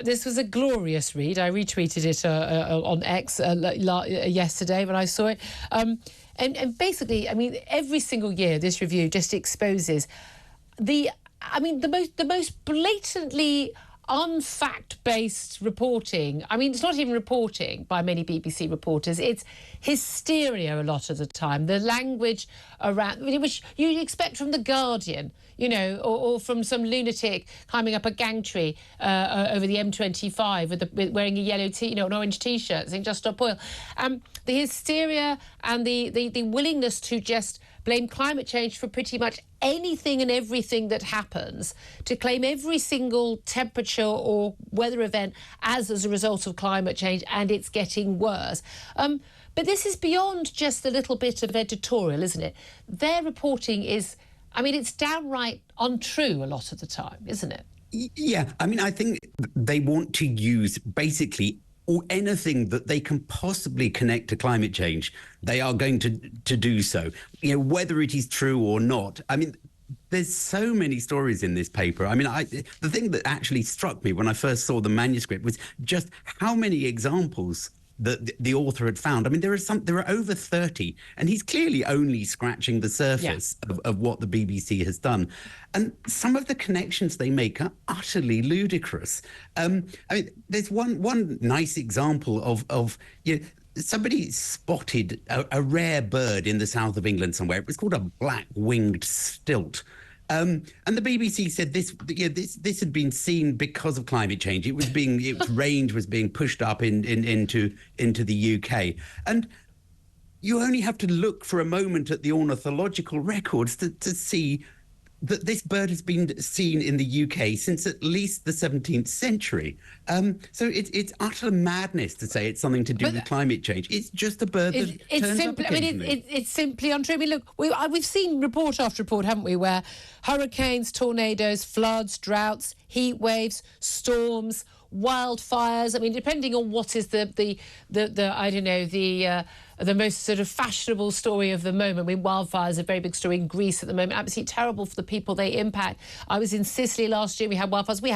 this was a glorious read. I retweeted it on X yesterday when I saw it. And basically, I mean, every single year this review just exposes the most blatantly unfact-based reporting. I mean, it's not even reporting by many BBC reporters. It's hysteria a lot of the time. The language around, which you expect from The Guardian, you know, or from some lunatic climbing up a gang tree over the M25 with wearing a yellow an orange T-shirt saying "Just Stop Oil." The hysteria and the willingness to just blame climate change for pretty much anything and everything that happens, to claim every single temperature or weather event as a result of climate change, and it's getting worse. But this is beyond just a little bit of editorial, isn't it? Their reporting is, I mean, it's downright untrue a lot of the time, isn't it? Yeah, I mean, I think they want to use basically or anything that they can possibly connect to climate change, they are going to do so. You know, whether it is true or not. I mean, there's so many stories in this paper. I mean, the thing that actually struck me when I first saw the manuscript was just how many examples that the author had found. I mean, there are over 30, and he's clearly only scratching the surface of what the BBC has done. And some of the connections they make are utterly ludicrous. I mean, there's one nice example of somebody spotted a rare bird in the south of England somewhere. It was called a black-winged stilt. And the BBC said this had been seen because of climate change. Its range was being pushed up into the UK. And you only have to look for a moment at the ornithological records to see that this bird has been seen in the UK since at least the 17th century. So it's utter madness to say it's something to do with climate change. It's just a bird that turns up occasionally. I mean, it's simply untrue. I mean, look, we've seen report after report, haven't we, where hurricanes, tornadoes, floods, droughts, heat waves, storms, wildfires. I mean, depending on what is the most sort of fashionable story of the moment. I mean, wildfires are a very big story in Greece at the moment. Absolutely terrible for the people they impact. I was in Sicily last year. We had wildfires. We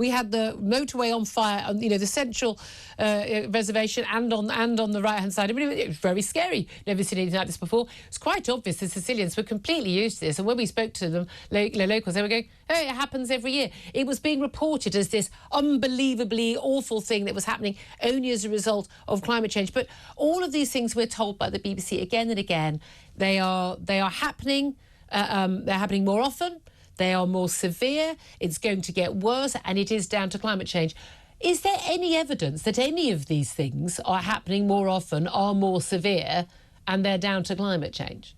had the motorway on fire on the central reservation and on the right hand side. I mean, it was very scary. Never seen anything like this before. It's quite obvious the Sicilians were completely used to this. And when we spoke to them, locals, they were going, "Hey, it happens every year." It was being reported as this unbelievably awful thing that was happening only as a result of climate change. But all of these things we're told by the BBC again and again, they are happening. They're happening more often. They are more severe. It's going to get worse, and it is down to climate change. Is there any evidence that any of these things are happening more often, are more severe, and they're down to climate change?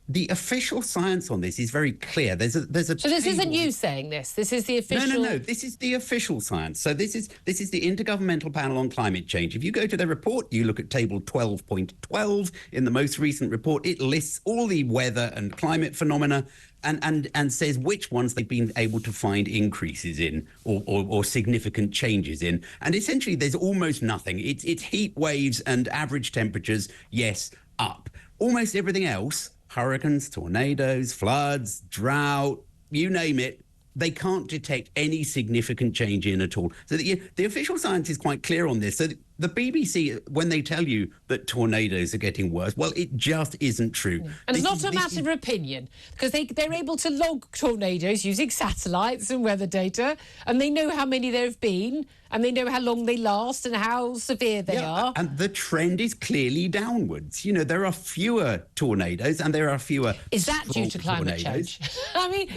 The official science on this is very clear. There's a So this isn't you saying this. This is the official. No. This is the official science. So this is the Intergovernmental Panel on Climate Change. If you go to their report, you look at table 12.12 in the most recent report. It lists all the weather and climate phenomena and says which ones they've been able to find increases in or significant changes in. And essentially, there's almost nothing. It's heat waves and average temperatures. Yes, up. Almost everything else. Hurricanes, tornadoes, floods, drought, you name it, they can't detect any significant change in at all. So the official science is quite clear on this. So the BBC, when they tell you that tornadoes are getting worse, well, it just isn't true. And it's not a matter of opinion, because they're able to log tornadoes using satellites and weather data, and they know how many there have been, and they know how long they last and how severe they are. And the trend is clearly downwards. You know, there are fewer tornadoes and there are fewer. Is that due to climate change? I mean,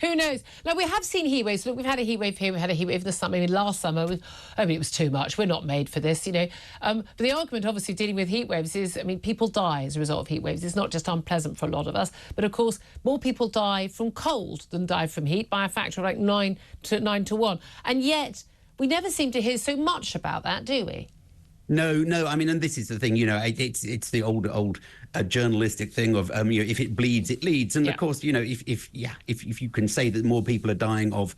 who knows? Now, we have seen heat waves. Look, we've had a heat wave here. We had a heat wave this summer. I mean, last summer, it was too much. We're not made for this, you know. But the argument, obviously, dealing with heat waves is, I mean, people die as a result of heat waves. It's not just unpleasant for a lot of us. But, of course, more people die from cold than die from heat by a factor of like 9 to 1. And yet, we never seem to hear so much about that, do we? No. I mean, and this is the thing, you know, it's the old journalistic thing of, you know, if it bleeds, it leads. And of course, you know, if you can say that more people are dying of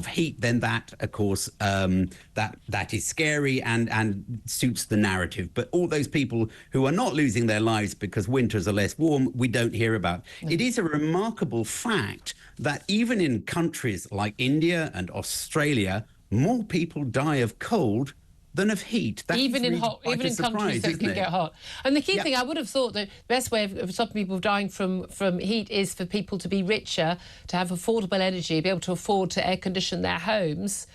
heat, then that, of course, that is scary and suits the narrative. But all those people who are not losing their lives because winters are less warm, we don't hear about. It is a remarkable fact that even in countries like India and Australia, Mm. more people die of cold than of heat. That Even in really hot, quite even a in surprise, countries that isn't can it? get hot. And the key Yeah. thing, I would have thought the best way of stopping people dying from heat is for people to be richer, to have affordable energy, be able to afford to air condition their homes.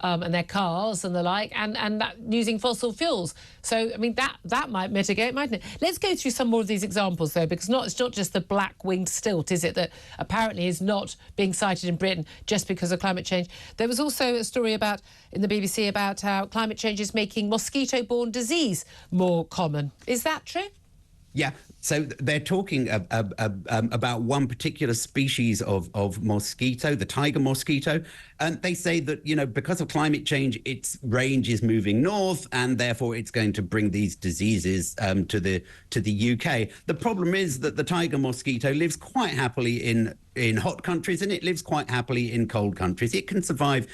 And their cars and the like, and that using fossil fuels. So, I mean, that might mitigate, mightn't it? Let's go through some more of these examples, though, because it's not just the black-winged stilt, is it, that apparently is not being cited in Britain just because of climate change. There was also a story in the BBC about how climate change is making mosquito-borne disease more common. Is that true? Yeah, so they're talking about one particular species of mosquito, the tiger mosquito, and they say that, because of climate change, its range is moving north, and therefore it's going to bring these diseases to the UK. The problem is that the tiger mosquito lives quite happily in hot countries, and it lives quite happily in cold countries. It can survive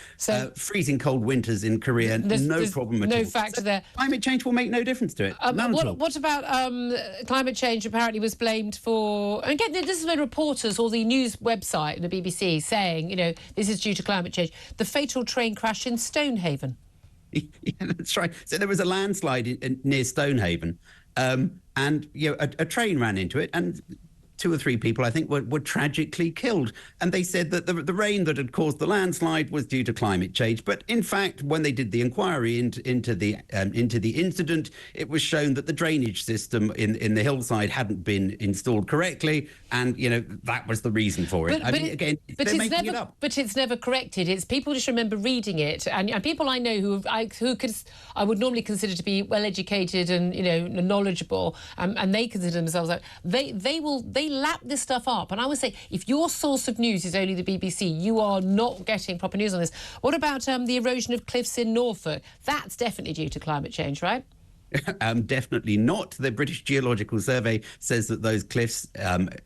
freezing cold winters in Korea, no problem at all. No factor there. Climate change will make no difference to it. None at all. What about climate change apparently was blamed for... And again, this is when reporters or the news website, the BBC, saying, this is due to climate change. The fatal train crash in Stonehaven. Yeah, that's right. So there was a landslide near Stonehaven, and a train ran into it, and 2 or 3 people, I think, were tragically killed. And they said that the rain that had caused the landslide was due to climate change. But in fact, when they did the inquiry into the incident, it was shown that the drainage system in the hillside hadn't been installed correctly, and that was the reason for it. They're making it up. But it's never corrected. It's people just remember reading it, and people I know who I would normally consider to be well educated and knowledgeable, and they consider themselves like they lap this stuff up. And I would say, if your source of news is only the BBC, you are not getting proper news on this. What about the erosion of cliffs in Norfolk? That's definitely due to climate change, right? Definitely not. The British Geological Survey says that those cliffs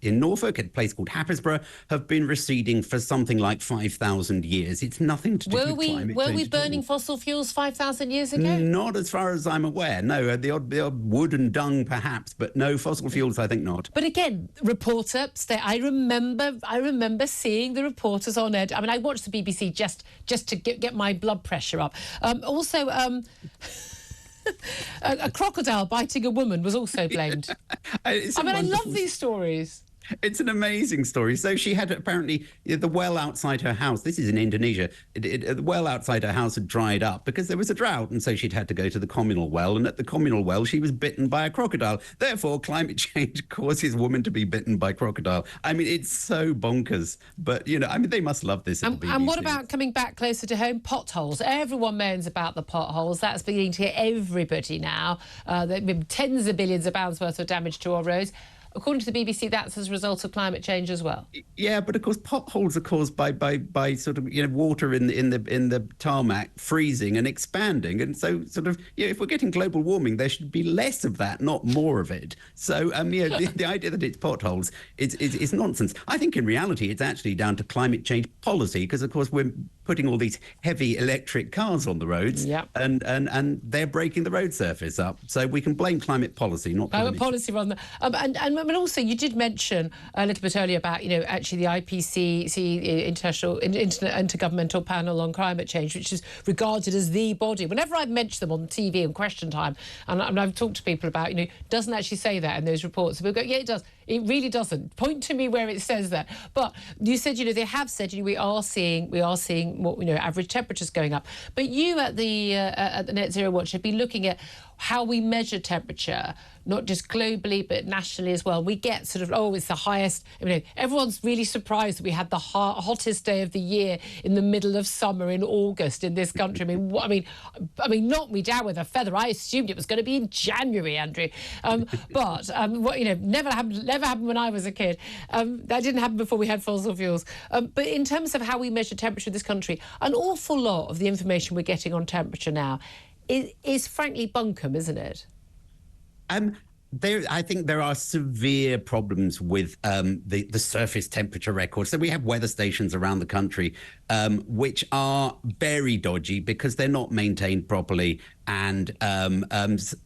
in Norfolk, at a place called Hartley-Brewer, have been receding for something like 5,000 years. It's nothing to do with climate change. Were we burning fossil fuels 5,000 years ago? Not as far as I'm aware. No, the odd wood and dung, perhaps, but no fossil fuels. I think not. But again, I remember seeing the reporters on edge. I mean, I watched the BBC just to get my blood pressure up. A crocodile biting a woman was also blamed. I love these stories. It's an amazing story. So she had apparently the well outside her house. This is in Indonesia. The well outside her house had dried up because there was a drought, and so she'd had to go to the communal well. And at the communal well, she was bitten by a crocodile. Therefore, climate change causes women to be bitten by crocodile. I mean, it's so bonkers. But they must love this. At the BBC. And what about coming back closer to home? Potholes. Everyone moans about the potholes. That's beginning to hit everybody now. There have been tens of billions of pounds worth of damage to our roads. According to the BBC, that's as a result of climate change as well. Yeah, but of course, potholes are caused by sort of water in the tarmac freezing and expanding, and so sort of if we're getting global warming, there should be less of that, not more of it. So the idea that it's potholes is nonsense. I think in reality, it's actually down to climate change policy, because of course we're putting all these heavy electric cars on the roads, and they're breaking the road surface up. So we can blame climate policy, not climate policy rather than. But also, you did mention a little bit earlier about, actually the IPCC, Intergovernmental Panel on Climate Change, which is regarded as the body. Whenever I've mentioned them on TV in Question Time, and I've talked to people about, doesn't actually say that in those reports. People go, yeah, it does. It really doesn't. Point to me where it says that. But you said, they have said, we are seeing more, average temperatures going up. But you at the Net Zero Watch have been looking at how we measure temperature, not just globally but nationally as well. We get sort of, it's the highest. Everyone's really surprised that we had the hottest day of the year in the middle of summer in August in this country. I mean, knock me down with a feather. I assumed it was going to be in January, Andrew. But never happened when I was a kid. That didn't happen before we had fossil fuels. But in terms of how we measure temperature in this country, an awful lot of the information we're getting on temperature now is frankly bunkum, isn't it? I think there are severe problems with the surface temperature records. So we have weather stations around the country which are very dodgy because they're not maintained properly, and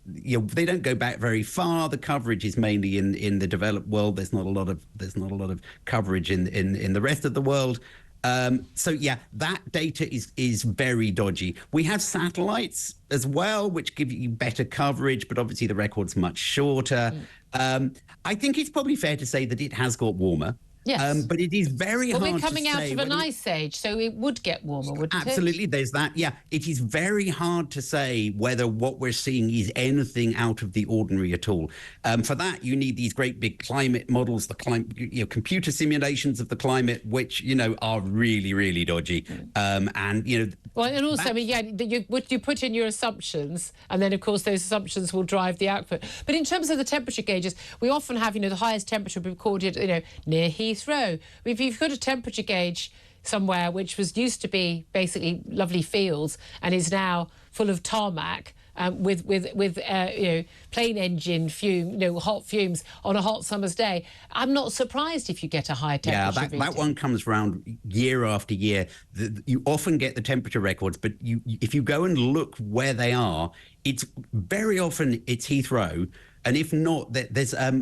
they don't go back very far. The coverage is mainly in the developed world. There's not a lot of coverage in the rest of the world. So yeah, that data is very dodgy. We have satellites as well, which give you better coverage, but obviously the record's much shorter. I think it's probably fair to say that it has got warmer. Yes. But it is very Well, hard we're to coming out say of an ice age, so it would get warmer, wouldn't it? absolutely, there's that. Yeah, it is very hard to say whether what we're seeing is anything out of the ordinary at all. For that, you need these great big climate models, the computer simulations of the climate, which are really, really dodgy. Well, and also, I mean, yeah, you put in your assumptions, and then, of course, those assumptions will drive the output. But in terms of the temperature gauges, we often have, the highest temperature recorded, near Heathrow. If you've got a temperature gauge somewhere which used to be basically lovely fields and is now full of tarmac, with plane engine hot fumes on a hot summer's day, I'm not surprised if you get a high temperature reading. That one comes around year after year. You often get the temperature records, but if you go and look where they are, it's very often it's Heathrow. And if not, there's a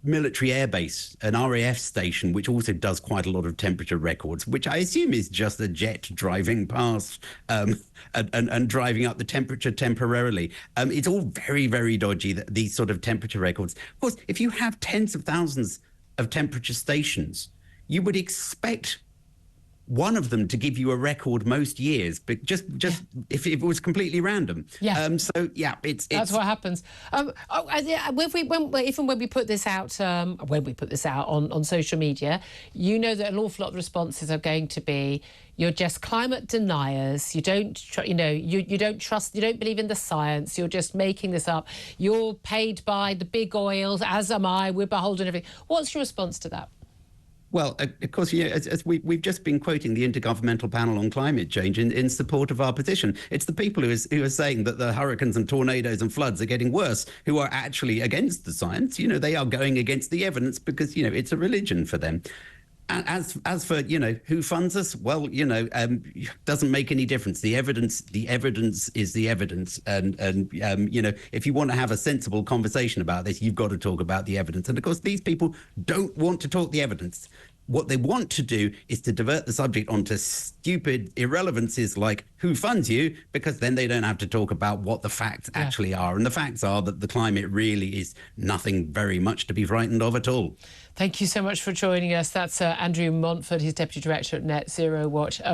military airbase, an RAF station, which also does quite a lot of temperature records, which I assume is just a jet driving past and driving up the temperature temporarily. It's all very, very dodgy, these sort of temperature records. Of course, if you have tens of thousands of temperature stations, you would expect one of them to give you a record most years, but just if it was completely random. That's what happens. Even when we put this out, on social media, that an awful lot of responses are going to be, you're just climate deniers. You don't, you don't trust. You don't believe in the science. You're just making this up. You're paid by the big oils, as am I. We're beholden to everything. What's your response to that? Well, of course, as we've just been quoting the Intergovernmental Panel on Climate Change in support of our position. It's the people who are saying that the hurricanes and tornadoes and floods are getting worse who are actually against the science. They are going against the evidence because, it's a religion for them. As for who funds us, well, doesn't make any difference. The evidence is the evidence, and if you want to have a sensible conversation about this, you've got to talk about the evidence. And of course, these people don't want to talk the evidence. What they want to do is to divert the subject onto stupid irrelevancies like who funds you, because then they don't have to talk about what the facts actually are. And the facts are that the climate really is nothing very much to be frightened of at all. Thank you so much for joining us. That's Andrew Montford. He's Deputy Director at Net Zero Watch.